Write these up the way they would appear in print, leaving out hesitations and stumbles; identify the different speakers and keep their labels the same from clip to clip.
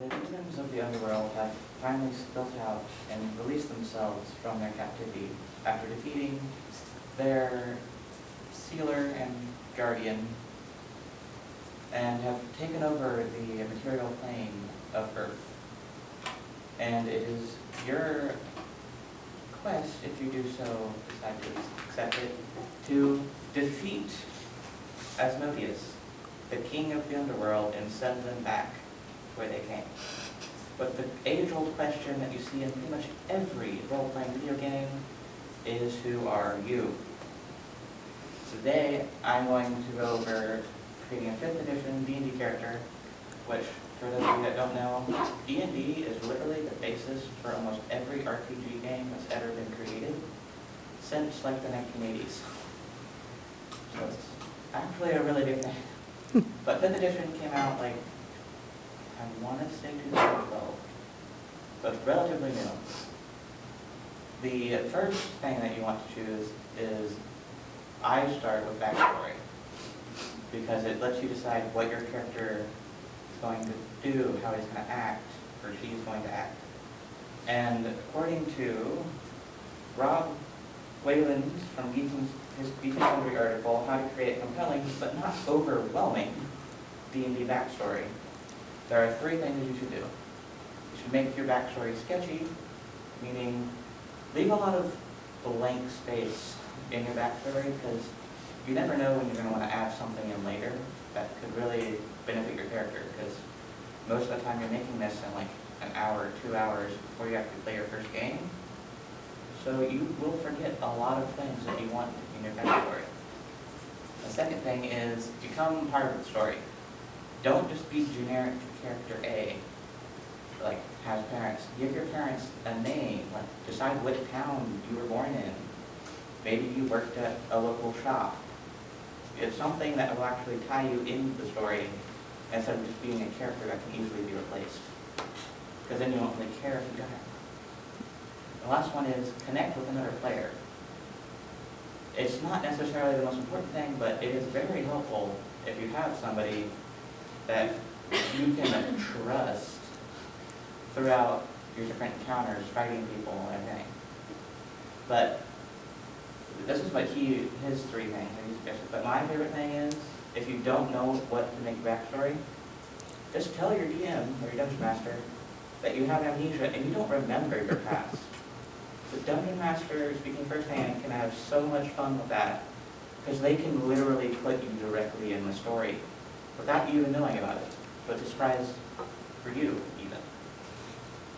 Speaker 1: The demons of the underworld have finally spilt out and released themselves from their captivity after defeating their sealer and guardian and have taken over the material plane of Earth. And it is your quest, if you do so decide to accept it, to defeat Asmodeus, the king of the underworld, and send them back where they came. But the age-old question that you see in pretty much every role-playing video game is, who are you? Today, I'm going to go over creating a 5th edition D&D character, which, for those of you that don't know, D&D is literally the basis for almost every RPG game that's ever been created since, like, the 1980s. So it's actually a really big thing. But 5th edition came out, like, I want to say 2012, so it's relatively new. The first thing that you want to choose is I start with backstory, because it lets you decide what your character is going to do, how he's going to act, or she's going to act. And according to Rob Whalen's from his Geek and Sundry article, How to Create a Compelling but Not Overwhelming D&D Backstory, there are 3 things you should do. You should make your backstory sketchy, meaning leave a lot of blank space in your backstory, because you never know when you're going to want to add something in later that could really benefit your character, because most of the time you're making this in like an hour, 2 hours before you actually play your first game. So you will forget a lot of things that you want in your backstory. The second thing is become part of the story. Don't just be generic character A, like has parents. Give your parents a name, like decide what town you were born in. Maybe you worked at a local shop. It's something that will actually tie you into the story instead of just being a character that can easily be replaced. Because then you won't really care if you die. The last one is connect with another player. It's not necessarily the most important thing, but it is very helpful if you have somebody that you can trust throughout your different encounters, fighting people and everything. But this is what his 3 things that he suggested. But my favorite thing is, if you don't know what to make backstory, just tell your DM or your Dungeon Master that you have amnesia and you don't remember your past. The Dungeon Master, speaking firsthand, can have so much fun with that, because they can literally put you directly in the story without you even knowing about it. So it's a surprise for you, even.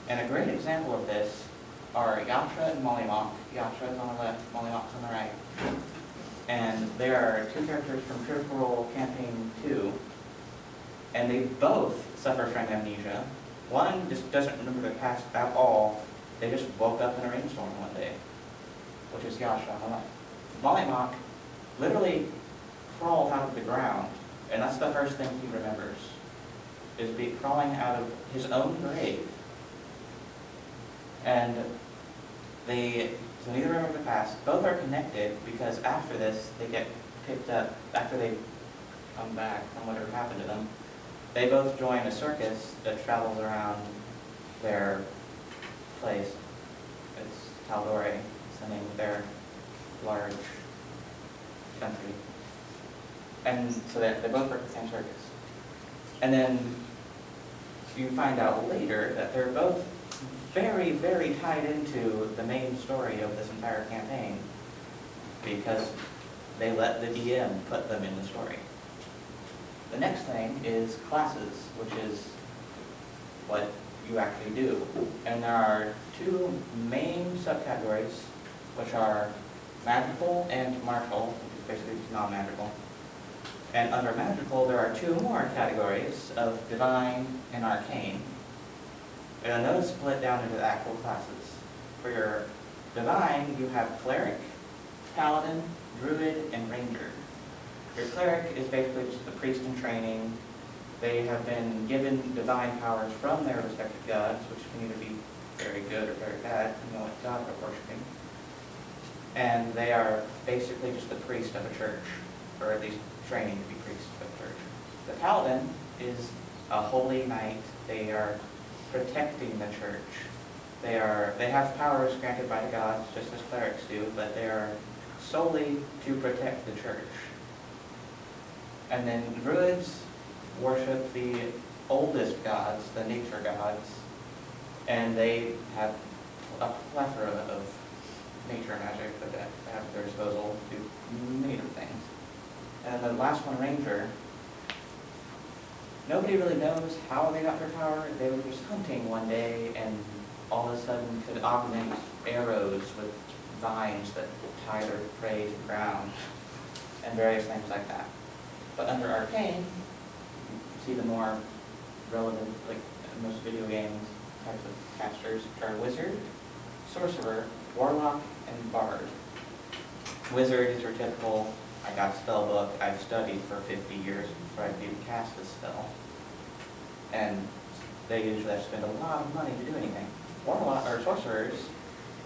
Speaker 1: And a great example of this are Yasha and Mollymock. Yasha is on the left, Mollymock's on the right. And they are 2 characters from Critical Role Campaign 2, and they both suffer from amnesia. One just doesn't remember their past at all. They just woke up in a rainstorm one day, which is Yasha on the left. Mollymock literally crawled out of the ground, and that's the first thing he remembers, is crawling out of his own grave. And so neither remember the past. Both are connected, because after this, they get picked up, after they come back from whatever happened to them, they both join a circus that travels around their place. It's Taldore, it's the name of their large country. And so they both work at the same circus. And then you find out later that they're both very, very tied into the main story of this entire campaign, because they let the DM put them in the story. The next thing is classes, which is what you actually do. And there are 2 main subcategories, which are magical and martial, which is basically non-magical. And under magical, there are 2 more categories of divine and arcane. And those split down into the actual classes. For your divine, you have cleric, paladin, druid, and ranger. Your cleric is basically just the priest in training. They have been given divine powers from their respective gods, which can either be very good or very bad, depending on what god they're worshiping. And they are basically just the priest of a church, or at least training to be priest of a church. The paladin is a holy knight. They are protecting the church. They have powers granted by the gods, just as clerics do, but they are solely to protect the church. And then druids worship the oldest gods, the nature gods, and they have a plethora of nature magic that they have at their disposal to do many different things. And then the last one, ranger. Nobody really knows how they got their power. They were just hunting one day and all of a sudden could augment arrows with vines that tie their prey to the ground and various things like that. But under arcane, you see the more relevant, like most video games types of casters, which are wizard, sorcerer, warlock, and bard. Wizard is your typical, I got a spell book, I've studied for 50 years before I could even cast this spell. And they usually have to spend a lot of money to do anything. Warlock or sorcerers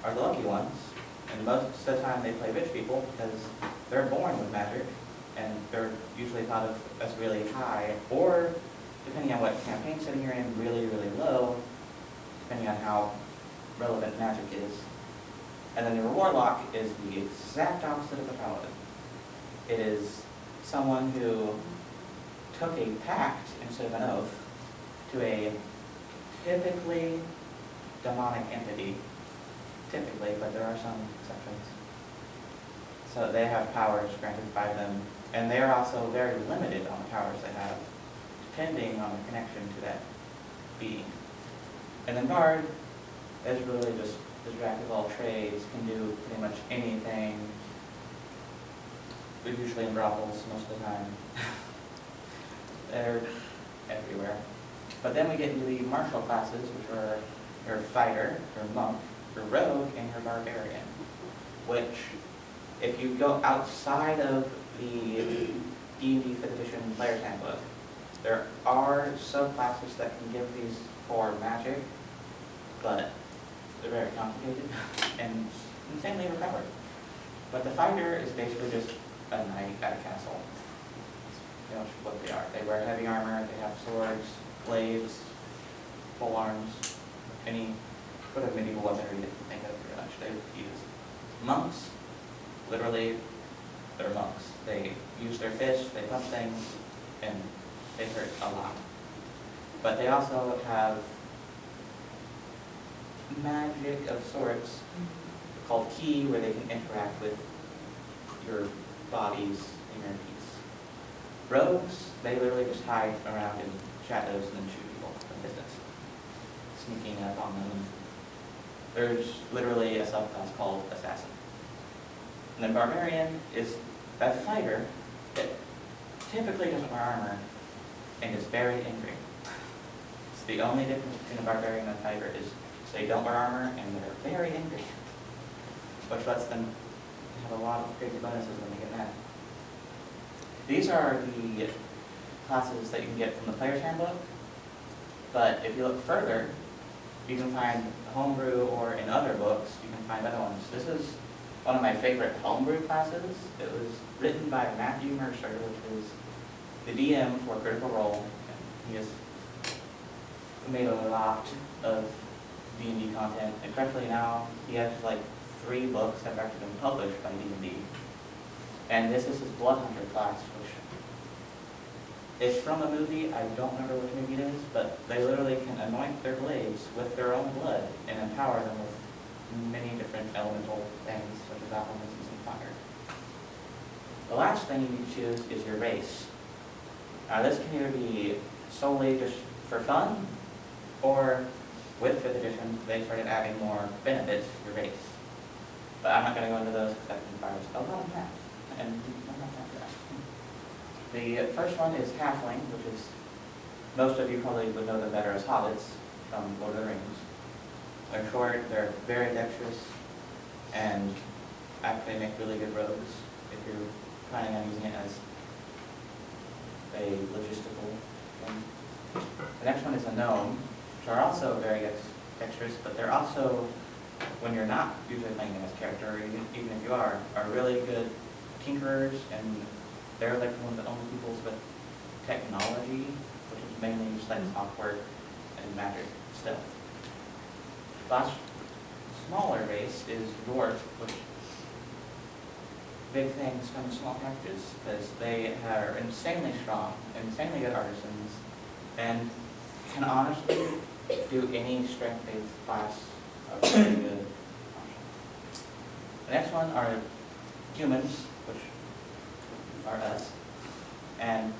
Speaker 1: are the lucky ones, and most of the time they play rich people because they're born with magic, and they're usually thought of as really high, or depending on what campaign setting you're in, really, really low, depending on how relevant magic is. And then your warlock is the exact opposite of a paladin. It is someone who took a pact instead of an oath to a typically demonic entity. Typically, but there are some exceptions. So they have powers granted by them, and they are also very limited on the powers they have, depending on the connection to that being. And then bard is really just the jack of all trades, can do pretty much anything. They're usually in brothels most of the time. They're everywhere. But then we get into the martial classes, which are your fighter, your monk, your rogue, and your barbarian. Which, if you go outside of the D&D 5th edition Player's Handbook, there are subclasses that can give these for magic, but they're very complicated and insanely overpowered. But the fighter is basically just a knight at a castle. That's pretty much what they are. They wear heavy armor, they have swords, blades, pole arms, any sort of medieval weaponry that you think of pretty much they use. Monks, literally, they're monks. They use their fists, they punch things, and they hurt a lot. But they also have magic of sorts called ki, where they can interact with your bodies in your piece. Rogues, they literally just hide around in shadows and then shoot people from a distance, sneaking up on them. There's literally a subclass called assassin. And then barbarian is a fighter that typically doesn't wear armor and is very angry. It's the only difference between a barbarian and a fighter is they don't wear armor and they're very angry, which lets them have a lot of crazy bonuses when they get mad. These are the classes that you can get from the Player's Handbook, but if you look further, you can find homebrew, or in other books, you can find other ones. This is one of my favorite homebrew classes. It was written by Matthew Mercer, which is the DM for Critical Role. He has made a lot of D&D content, especially now he has like 3 books that have actually been published by D&D. And this is his Blood Hunter class, which is from a movie. I don't remember which movie it is, but they literally can anoint their blades with their own blood and empower them with many different elemental things, such as alchemists and fire. The last thing you need to choose is your race. Now this can either be solely just for fun, or with 5th edition, they started adding more benefits to your race. But I'm not going to go into those because that requires a lot of math, and I'm not after that. The first one is Halfling, which is, most of you probably would know them better as hobbits from Lord of the Rings. They're short, they're very dexterous, and actually make really good rogues if you're planning on using it as a logistical thing. The next one is a gnome, which are also very dexterous, but they're also, when you're not usually playing them as character, or even if you are really good tinkerers, and they're like one of the only peoples with technology, which is mainly just like clockwork and magic stuff. Last smaller race is dwarf, which big things come in small packages because they are insanely strong, insanely good artisans, and can honestly do any strength-based class of pretty good. The next one are humans, which are us, and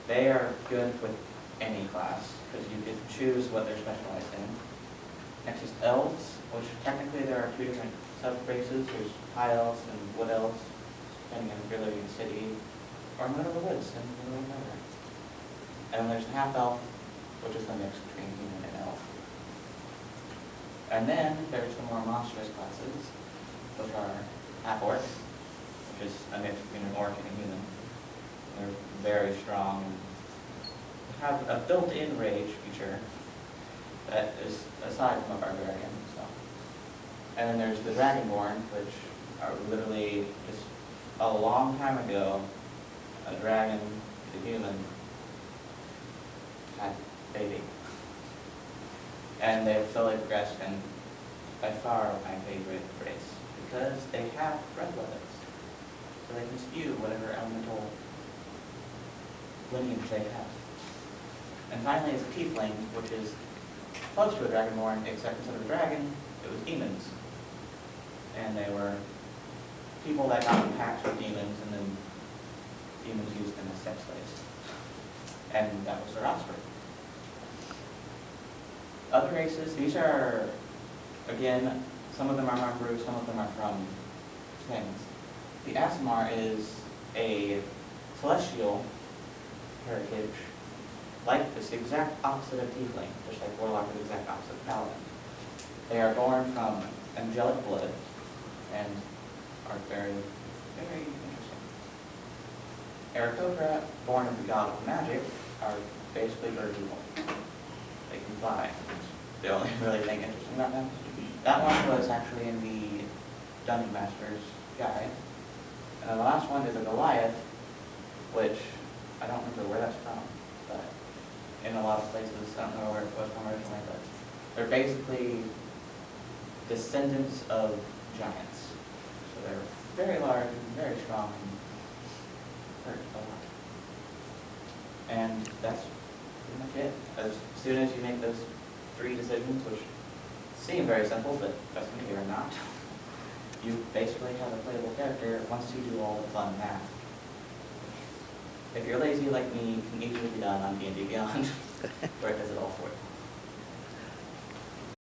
Speaker 1: they are good with any class because you can choose what they're specialized in. Next is elves, which technically there are two different sub-races. There's high elves and wood elves, depending on if you're living in the city or in the middle of the woods and you really matter. And then there's the half elf, which is the mix between human and elf. And then there's the more monstrous classes, which are half orc, which is a mix between an orc and a human. They're very strong and have a built-in rage feature that is aside from a barbarian. So. And then there's the dragonborn, which are literally just a long time ago, a dragon, the human, had a baby. And they've slowly progressed, and by far my favorite race, because they have red bloodeds. So they can spew whatever elemental lineage they have. And finally is a tiefling, which is close to a dragonborn, except instead of a dragon, it was demons. And they were people that got in pacts with demons, and then demons used them as sex slaves. And that was their offspring. Other races, these are, again, some of them are homebrewed, some of them are from things. The Aasimar is a celestial heritage, like this exact opposite of tiefling, just like warlock is the exact opposite of paladin. They are born from angelic blood and are very, very interesting. Aarakocra, born of the god of magic, are basically bird people. They can fly. It's the only really thing interesting about them. That one was actually in the Dungeon Master's guide. And then the last one is a Goliath, which I don't remember where that's from, but in a lot of places, I don't know where it was from originally, but they're basically descendants of giants. So they're very large and very strong and hurt a lot. And that's pretty much it. As soon as you make those 3 decisions, which seem very simple, but trust me, they are not, you basically have a playable character once you do all the fun math. If you're lazy like me, it can easily be done on D&D Beyond, where it does it all for you.